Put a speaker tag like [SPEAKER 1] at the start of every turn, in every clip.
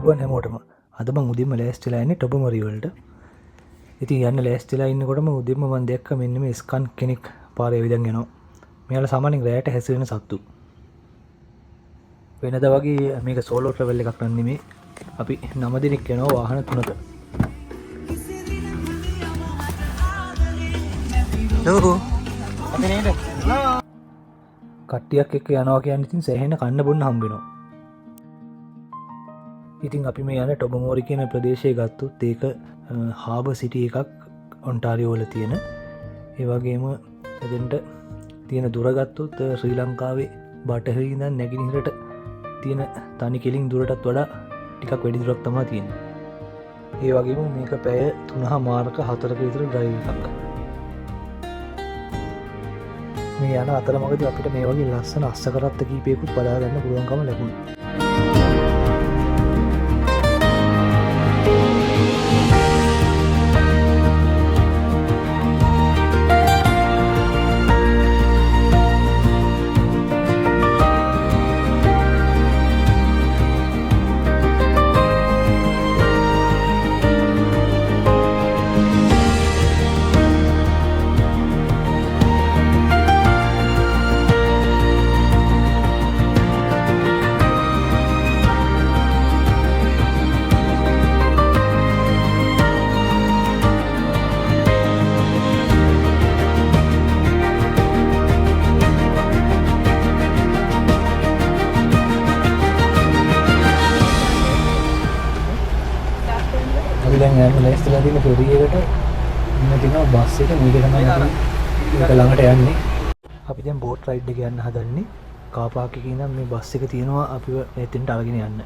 [SPEAKER 1] අයිබෝන් හැමෝටම අද මං උදේම ලෑස්තිලා යන්නේ ටොබමරි වලට. ඉතින් යන්න ලෑස්තිලා ඉන්නකොටම උදේම මං දැක්ක මෙන්න මේ ස්කන් කෙනෙක් පාරේ විදන් යනවා. මෙයාලා සාමාන්‍යයෙන් රැයට හැසිරෙන සත්තු. වෙනද වගේ මේක සෝලෝ ට්‍රැවල් එකක් නන් නෙමෙයි. අපි 9 දෙනෙක් යනවා වාහන 3ක. කට්ටියක් එක්ක යනවා කියන්නේ ඉතින් සෑහෙන කන්න බොන්න හම්බ වෙනවා. ඉතින් අපි මේ යන ටොබමෝරි කියන ප්‍රදේශය ගත්තොත් ඒක හාබර් සිටි එකක් ඔන්ටාරියෝ වල තියෙන. ඒ වගේම එතෙන්ට තියෙන දුර ගත්තොත් ශ්‍රී ලංකාවේ බටහිර ඉඳන් නැගෙනහිරට තියෙන තනි කෙලින් දුරටත් වඩා ටිකක් වැඩි දුරක් තමයි තියෙන්නේ. ඒ වගේම මේක පැය 3මාරක 4ක විතර ඩ්‍රයිව් එකක්. මේ යන අතරමඟදී අපිට මේ වගේ ලස්සන අස්සකරත්ත කීපයකුත් බලා ගන්න පුළුවන්කම ලැබුණා. දැන් යන්න ලෑස්තිලා තියෙන ෆෙරි එකට ඉන්න තියෙනවා බස් එක. මේක තමයි අපි ඒක ළඟට යන්නේ. අපි දැන් බෝට් රයිඩ් එක යන්න හදන්නේ. කාර් පාක් එකේ ඉඳන් මේ බස් එක තියෙනවා අපිව එතෙන්ට අරගෙන යන්න.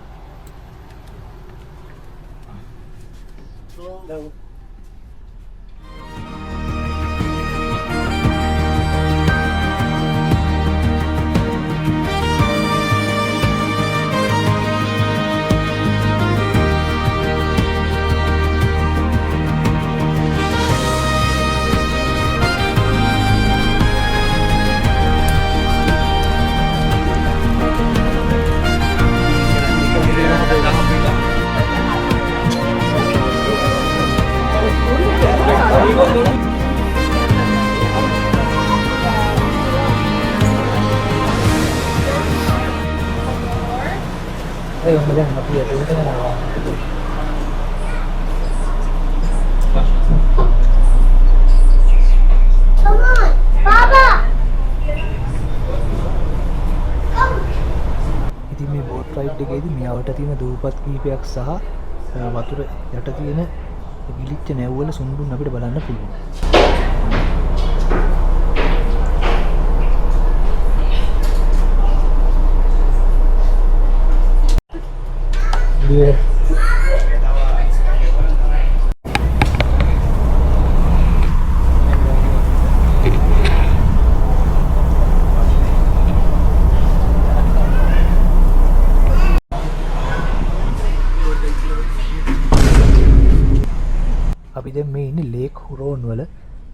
[SPEAKER 1] Ayo, kemudian api ya, itu kan awal. Come on, Baba. ඉතින් මේ බෝට් රයිඩ් එකේදී මෙයාට තියෙන දූපත් කීපයක් සහ වතුර යට තියෙන ගිලිච්ච නැව්වල සුන්බුන් අපිට බලන්න පුළුවන්. Yeah. අපි දැන් මේ ඉන්නේ ලේක් හුරෝන් වල.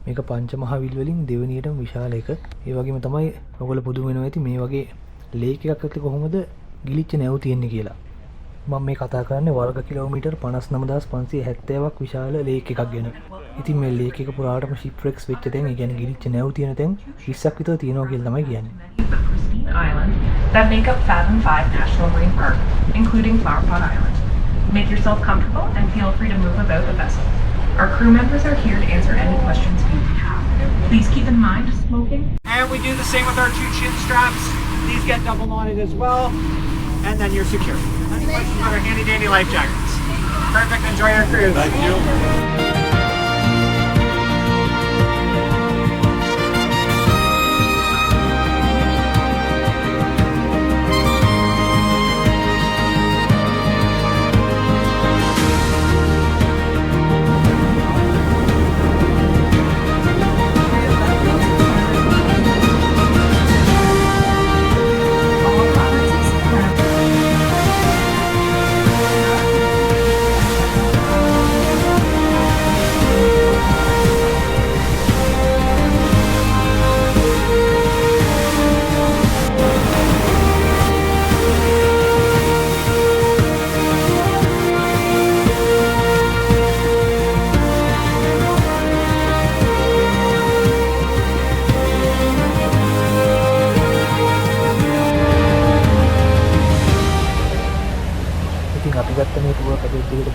[SPEAKER 1] මේක පංචමහා විල් වලින් දෙවෙනියටම විශාල එක. ඒ වගේම තමයි ඔයගොල්ලෝ පුදුම වෙනවා ඇති මේ වගේ ලේක් එකක් ඇතුලේ කොහොමද ගිලිච්ච නැව් තියෙන්නේ කියලා. මම මේ කතා කරන්නේ වර්ග කිලෝමීටර් 59570ක් විශාල ලේක් එකක් ගැන. ඉතින් මේ ලේක් එක පුරාටම ෂිප්රෙක්ස් වෙච්ච තැන්, ඒ කියන්නේ ගිලිච්ච නැව් තියෙන තැන් 20ක් විතර තියෙනවා කියලා තමයි කියන්නේ.
[SPEAKER 2] Island that make up Fathom 5 National Marine Park, including Flower Pot Island. Make yourself comfortable and feel free to move about the vessel. Our crew members are here to answer any questions you may have. Please keep in mind smoking.
[SPEAKER 3] And we do the same with our 2 chin straps. These get double knotted as well. And then you're secure. Any questions about our handy dandy life jackets? Perfect, enjoy your cruise. Thank you.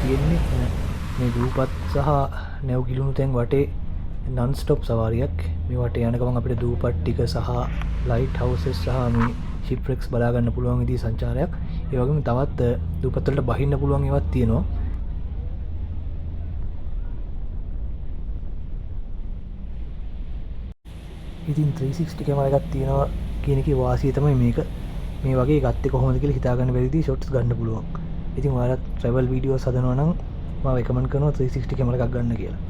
[SPEAKER 1] තියෙන්නේ මේ දූපත් සහ නැව් ගිලුණු තැන් වටේ නන් stop සවාරියක්. මේ වටේ යන ගමන් අපිට දූපත් ටික සහ ලයිට් හවුසස් සහ මේ ෂිප්රෙක්ස් බලා ගන්න පුළුවන් විදිහේ සංචාරයක්. ඒ වගේම තවත් දූපත් වලට බහින්න පුළුවන් ඒවාත් තියෙනවා. ඉතින් 360 කැමරා එකක් තියෙනවා කියන එකේ වාසිය තමයි මේක. මේ වගේ ගත්තේ කොහොමද කියලා හිතා ගන්න බැරි විදිහේ ෂොට්ස් ගන්න පුළුවන්. ඉතින් ඔයාලා travel videos හදනවා නම් මම recommend කරනවා 360 කැමරා එකක් ගන්න කියලා.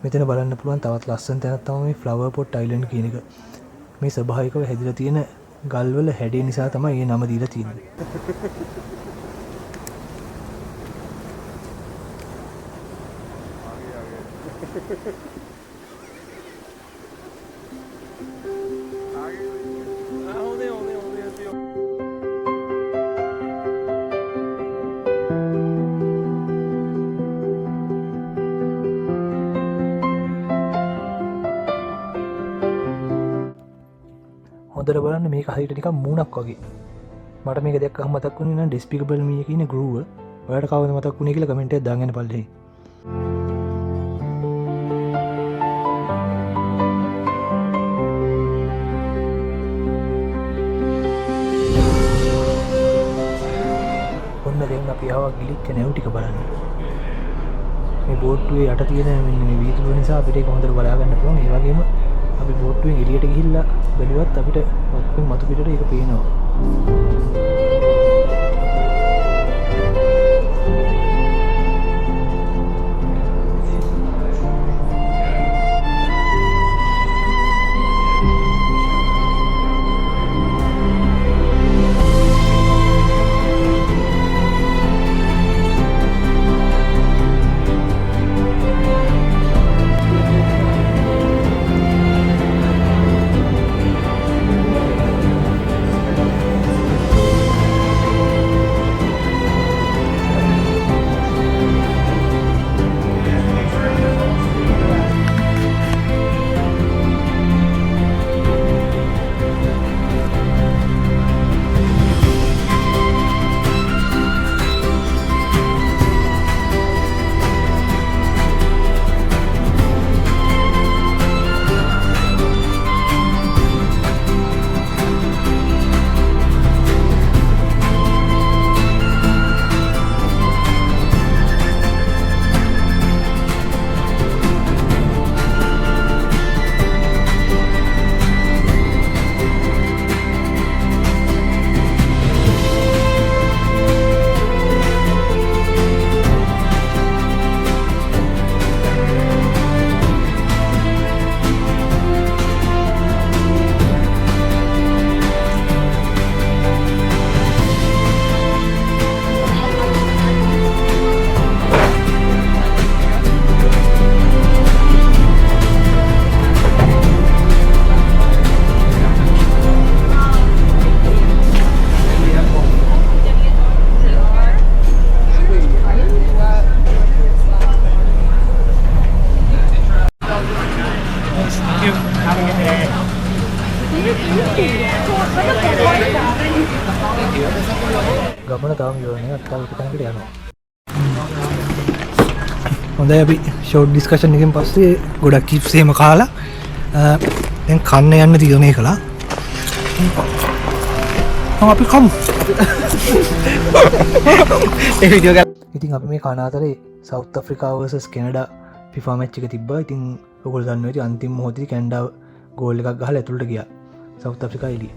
[SPEAKER 1] මෙතන බලන්න පුළුවන් තවත් ලස්සන තැනක් තමයි මේ ෆ්ලවර් පොට් අයිලන්ඩ් කියන එක. මේ ස්වභාවිකව හැදිලා තියෙන ගල්වල හැඩය නිසා තමයි මේ නම දීලා තියෙන්නේ. හොඳට බලන්න මේක හරියට නිකන් මූණක් වගේ. මට මේක දැක්කම මතක් වුණේ නම් Despicable Me කියන ගෲව. ඔයාලට කවුද මතක් වුණේ කියලා කමෙන්ට් එකක් දාගෙන බලන්න. ඔන්න දැන් අපි ආවා ගිලිච්ච නැව් ටික බලන්න. මේ බෝට්ටුවේ යට තියෙන මෙන්න මේ වීදුරුව නිසා අපිට ඒක හොඳට බලා ගන්න පුළුවන්. ඒ වගේම අපි බෝට්ටුවෙන් එළියට ගිහිල්ලා බැලුවත් අපිට මතු පිටට ඒක පේනවා. ගමන තාම ඉවරනේ අත්තාව තැනකට යනවා. හොඳයි අපි ෂෝට් ඩිස්කෂන් එකෙන් පස්සේ ගොඩක් චිප්ස් එහෙම කාලා දැන් කන්න යන්න තීරණය කළා. අපි කමු. ඒ වීඩියෝ එක ඉතින් අපි මේ කන අතරේ south Africa vs Canada FIFA match එක තිබ්බා. ඉතින් ඔයගොල්ලෝ දන්නවා ඉතින් අන්තිම මොහොතේදී කැනඩාව ගෝල් එකක් ගහලා ඇතුළට ගියා. සවුත් අප්‍රිකා එළිය.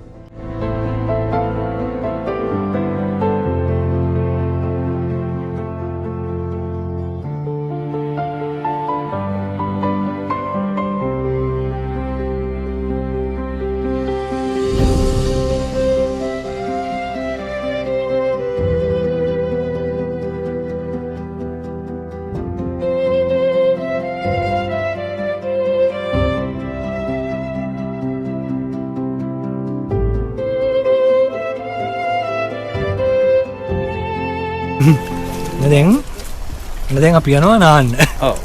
[SPEAKER 1] දැන් අපි යනවා නාන්න.
[SPEAKER 4] ඔව්.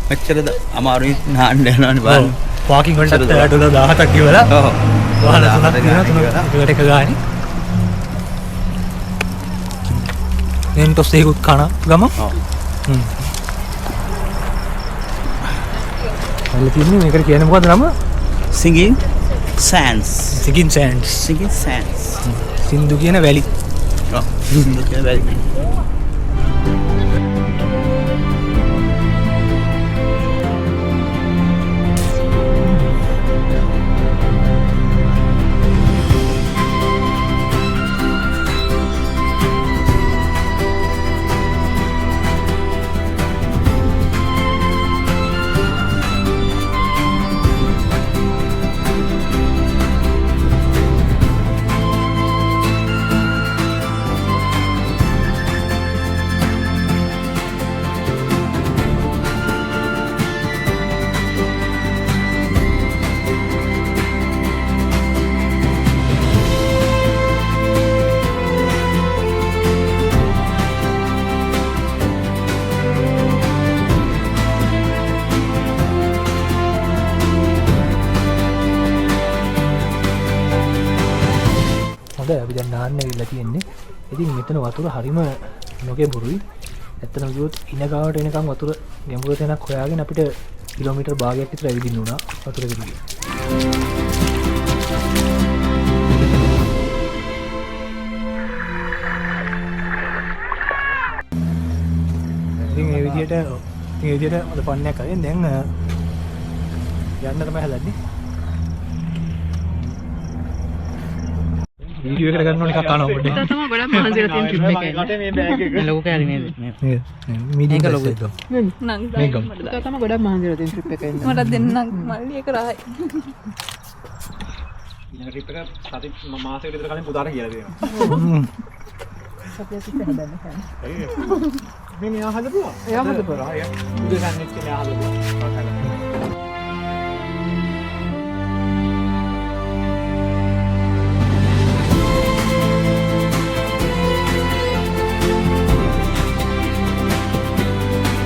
[SPEAKER 4] මෙච්චරද අමාරුයි නාන්න යනවනේ බලන්න.
[SPEAKER 1] පාකින් වලට $17ක් ඉවලා.
[SPEAKER 4] ඔව්.
[SPEAKER 1] වාහන තුනක් තියෙනවා තුනකට එක ගානේ. දැන් ටොස් එකකුත් කන ගම.
[SPEAKER 4] ඔව්.
[SPEAKER 1] හරි තියන්නේ මේකට කියන්නේ මොකද්ද නම?
[SPEAKER 4] Singing Sands.
[SPEAKER 1] Singing Sands.
[SPEAKER 4] Singing Sands.
[SPEAKER 1] සින්දු කියන වැලි.
[SPEAKER 4] ඔව්. සින්දු කියන වැලි.
[SPEAKER 1] අපි දැන් නාන්න ඇවිල්ලා තියෙන්නේ. ඉතින් මෙතන වතුර හරිම නොගැඹුරුයි. ඇත්තටම කිව්වොත් ඉන ගාවට එනකම් වතුර ගැඹුරු තැනක් හොයාගෙන අපිට කිලෝමීටර් භාගයක් විතර ඇවිදින්න උනා වතුර දිගේ. ඉතින් මේ විදියට අද පන්නයක් අරින් දැන් යන්න තමයි හදන්නේ. වීඩියෝ එකට ගන්න ඕන එකක් කනවා පොඩ්ඩක්.
[SPEAKER 5] තමයි ගොඩක් මහන්සි වෙලා තියෙන ට්‍රිප් එකේ.
[SPEAKER 3] ගටේ මේ බෑග් එක.
[SPEAKER 4] ලොකු කෑලි නේද?
[SPEAKER 1] මීඩියම්
[SPEAKER 4] ලොකු.
[SPEAKER 1] එකක්.
[SPEAKER 5] නං
[SPEAKER 1] මේක.
[SPEAKER 5] තමයි ගොඩක් මහන්සි වෙලා තියෙන ට්‍රිප් එකේ ඉන්න.
[SPEAKER 6] මට දෙන්නම් මල්ලි එක රහයි.
[SPEAKER 3] ඊළඟ ට්‍රිප් එක සති මාසෙකට විතර කලින් පුතාට කියලා දෙනවා. මේ මෙයා හදපුවා.
[SPEAKER 5] එයා හදපුවා.
[SPEAKER 3] උදේ ගන්නෙත් මෙයා හදපුවා.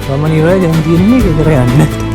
[SPEAKER 1] මම නිරය දැන් තියෙන්නේ ගෙදර යන්න.